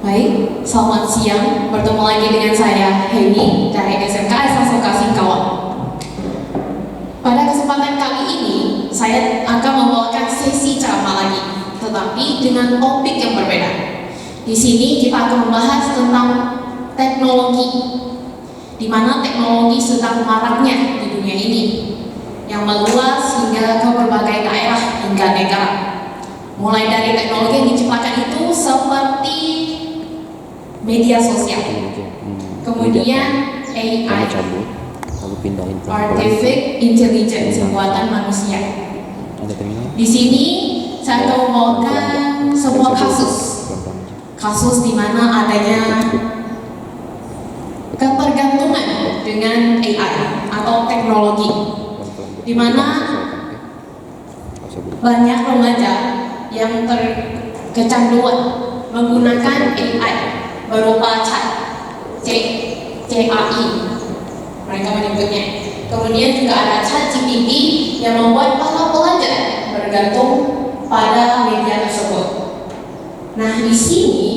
Baik, selamat siang. Bertemu lagi dengan saya, Heni, dari SMK Asasuka Singkawang. Pada kesempatan kali ini, saya akan membawakan sesi ceramah lagi, tetapi dengan topik yang berbeda. Di sini kita akan membahas tentang teknologi, di mana teknologi sedang maraknya di dunia ini, yang meluas hingga ke berbagai daerah hingga negara. Mulai dari teknologi yang diciptakan itu seperti media sosial, kemudian AI, Artificial Intelligence buatan manusia. Di sini saya akan membawakan sebuah kasus di mana adanya ketergantungan dengan AI atau teknologi, di mana banyak remaja yang terkecanduan menggunakan AI berupa CAI mereka menyebutnya. Kemudian juga ada ChatGPT yang membuat para pelajar bergantung pada media tersebut. Nah, di sini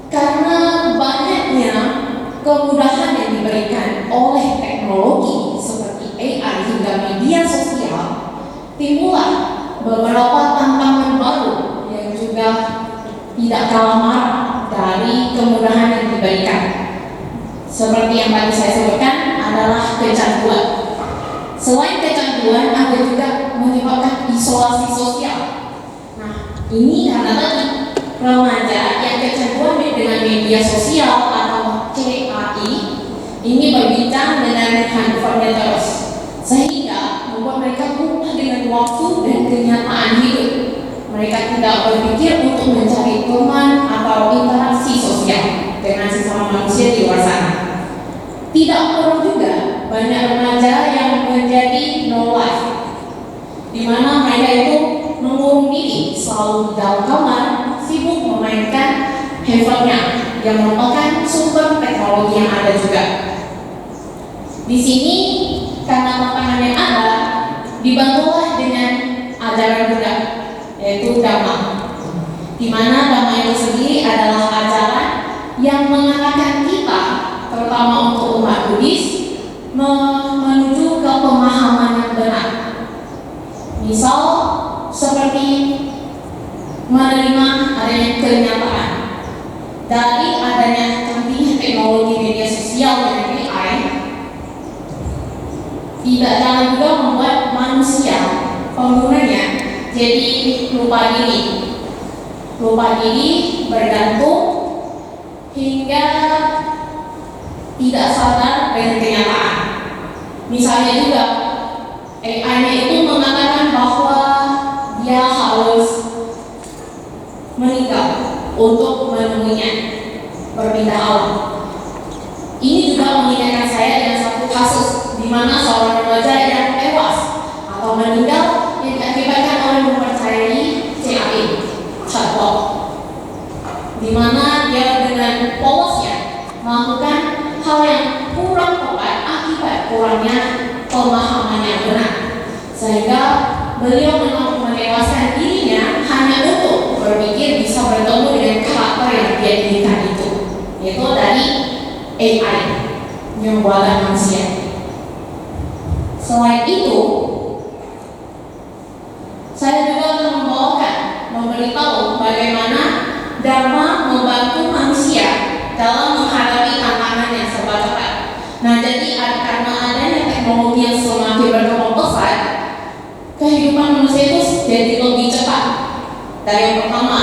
karena banyaknya kemudahan yang diberikan oleh teknologi seperti AI hingga media sosial, timbullah beberapa tantangan baru yang juga tidak kalah marak dari kemudahan yang diberikan. Seperti yang tadi saya sebutkan adalah kecanduan. Selain kecanduan, ada juga menyebabkan isolasi sosial. Nah, ini karena tadi remaja yang kecanduan dengan media sosial atau CAI ini berbincang dengan handphone terus, sehingga membuat mereka lupa dengan waktu dan kenyataan hidup. Mereka tidak berpikir untuk mencari teman atau interaksi sosial dengan sesama manusia di luar sana. Tidak kurang juga banyak remaja yang menjadi no life, di mana mereka itu mengurung diri selalu di dalam kamar, sibuk memainkan handphonenya yang merupakan sumber teknologi yang ada juga. Di sini karena tantangan yang ada, dibantulah dengan ajaran Buddha, yaitu Dhamma, di mana Dhamma itu sendiri adalah ajaran yang mengatakan kita, terutama untuk umat Buddhis, menuju ke pemahaman yang benar. Misal seperti menerima adanya kenyataan dari adanya canggihnya teknologi media sosial dan AI, tidak jangan juga membuat manusia penggunanya jadi lupa diri, bergantung hingga tidak sadar dengan kenyataan. Misalnya juga AI-nya itu mengatakan bahwa dia harus meninggal untuk menemuinya, berpindah alam. Ini juga mengingatkan saya dengan satu kasus di mana seorang remaja yang tewas atau meninggal yang diakibatkan oleh mempercayai CAI, chatbot, di mana dia dengan polosnya melakukan hal yang kurang tepat akibat kurangnya pemahaman yang benar, sehingga beliau memang menewaskan dirinya hanya untuk berpikir bisa bertemu dengan karakter yang dia inginkan itu, yaitu dari AI yang buatan manusia. Selain itu, saya juga akan memberitahu bagaimana Dhamma membantu manusia dalam menghadapi tantangan yang serba cepat. Nah, jadi karena adanya teknologi yang semakin berkembang pesat, kehidupan manusia itu jadi lebih cepat. Dari yang pertama,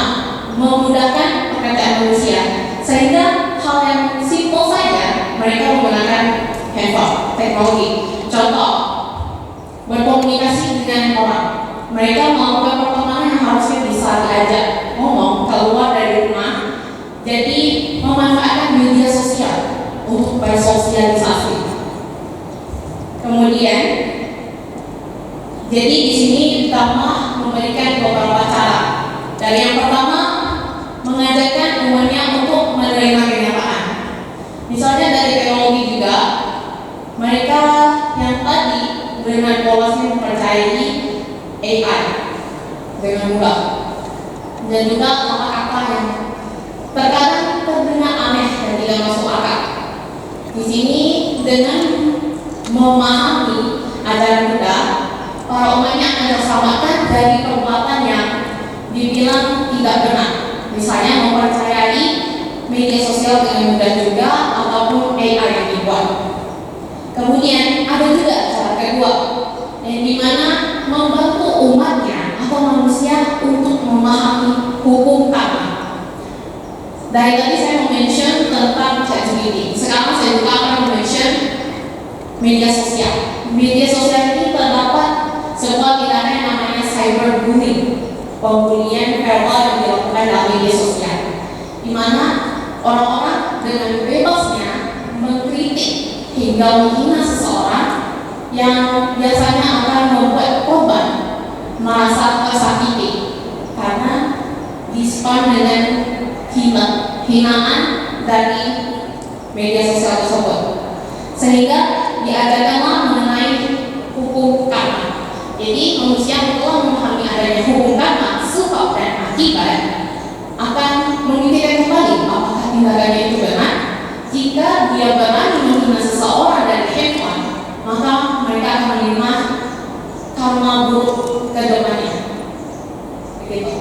memudahkan pekerjaan manusia, sehingga hal yang simpel saja mereka menggunakan handphone, teknologi. Contoh, berkomunikasi dengan orang. Mereka melakukan pertemanan yang harusnya bisa diajak ngomong keluar dari rumah, jadi memanfaatkan media sosial untuk bersosialisasi. Kemudian, jadi di sini Dhamma memberikan beberapa cara. Dari yang pertama, mengajarkan umatnya untuk menerima kenyataan. Misalnya dari teknologi juga, mereka yang tadi dengan polosnya mempercayai AI dengan mudah, dan juga kata-kata yang terkadang tidak masuk akal. Di sini dengan memahami ajaran Buddha, para umatnya akan terselamatkan dari perbuatan yang dibilang tidak benar. Misalnya mempercayai media sosial dengan mudah juga ataupun AI yang dibuat. Kemudian ada juga cara kedua, yang dimana membantu umatnya atau manusia untuk memahami hukum karma. Dari tadi saya mention tentang ChatGPT. Sekarang saya juga akan mention media sosial. Media sosial ini terdapat sebuah tindakan yang namanya cyberbullying, pembulian verbal yang dilakukan dalam media sosial, di mana orang-orang dengan bebasnya mengkritik hingga menghina seseorang yang biasanya akan membuat korban merasa tersakiti karena dispam dengan hinaan dari media sosial tersebut, sehingga diajarkanlah mengenai hukum karma. Jadi manusia telah memahami adanya hukum karma, sebab dan akibat, akan memikirkan kembali apakah tindakannya itu benar. Jika dia berani menghina seseorang dari handphone, maka mereka akan menerima karma buruk ke depannya. Begitu.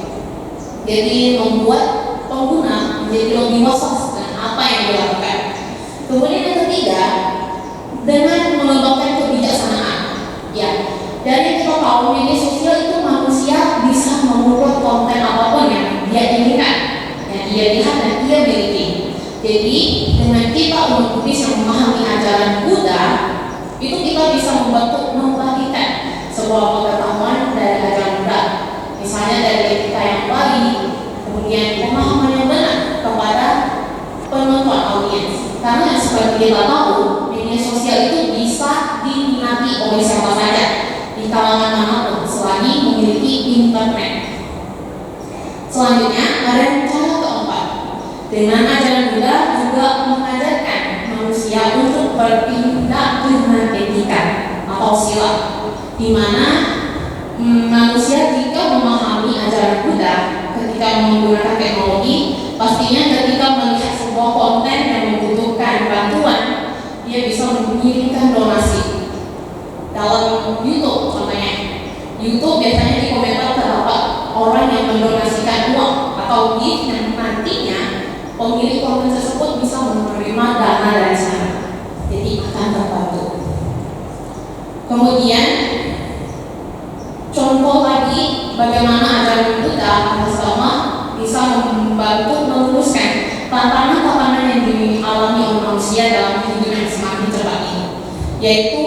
Jadi membuat pengguna menjadi lebih waswas dengan apa yang dilakukan. Kemudian yang ketiga, dengan mengembangkan kebijaksanaan. Ya, dari kita tahu media sosial itu manusia bisa mengupload konten apapun yang dia inginkan, yang dia lihat dan dia miliki. Jadi dengan kita umat Buddhis yang memahami ajaran Buddha, itu kita bisa membantu membagikan sebuah pengetahuan dari ajaran Buddha. Misalnya dari etika yang baik, kemudian pemahaman yang benar kepada penonton audiens. Karena seperti kita tahu, media sosial itu bisa diminati oleh siapa saja di kalangan manapun selagi memiliki internet. Selanjutnya ada cara keempat. Dengan ajaran Buddha juga mengajarkan manusia untuk bertindak dengan etika atau sila, di mana manusia jika memahami ajaran Buddha ketika menggunakan teknologi, pastinya ketika melihat sebuah konten yang membutuhkan bantuan, dia bisa mengirimkan donasi. Dalam YouTube contohnya, YouTube biasanya di komentar terdapat orang yang mendonasikan uang atau gift yang nantinya pemilik konten tersebut bisa menerima dana dari sana. Jadi akan terbantu. Kemudian contoh lagi bagaimana ajaran Buddha bersama bisa membantu meluruskan tantangan-tantangan yang dialami oleh manusia dalam hidup yang semakin cepat ini, yaitu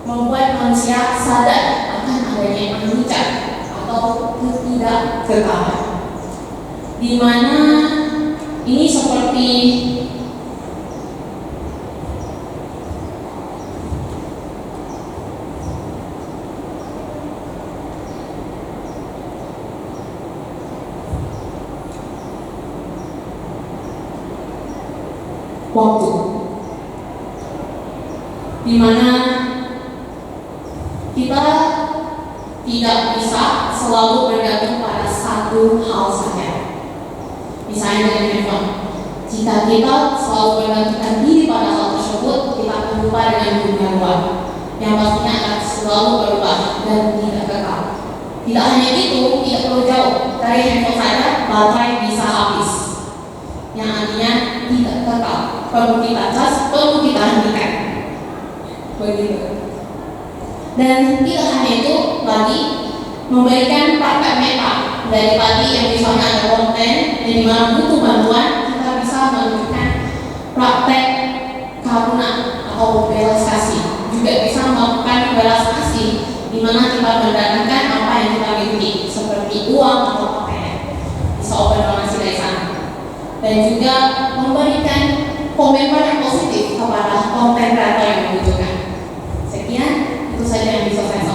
membuat manusia sadar akan adanya anicca atau ketidakkekalan, di mana ini seperti waktu, di mana kita tidak bisa selalu bergantung pada satu hal saja. Misalnya dengan handphone, jika kita selalu bergantungkan diri pada hal tersebut, kita akan lupa dengan dunia luar yang pastinya akan selalu berubah dan tidak kekal. Tidak hanya itu, tidak perlu jauh dari handphone saja, baterai bisa habis, yang artinya tidak kekal. Perlu kita cas, perlu kita hentikan. Begitu. Dan tidak hanya itu lagi, memberikan praktek meta dari tadi yang misalnya ada konten yang dimana butuh bantuan, kita bisa memberikan praktek karuna atau belas kasih. Juga bisa melakukan belas kasih di mana kita mendatangkan apa yang kita miliki seperti uang atau pakaian, bisa open donasi dari sana. Dan juga memberikan komentar yang positif kepada konten kreator yang membutuhkan. Sekian, itu saja yang bisa saya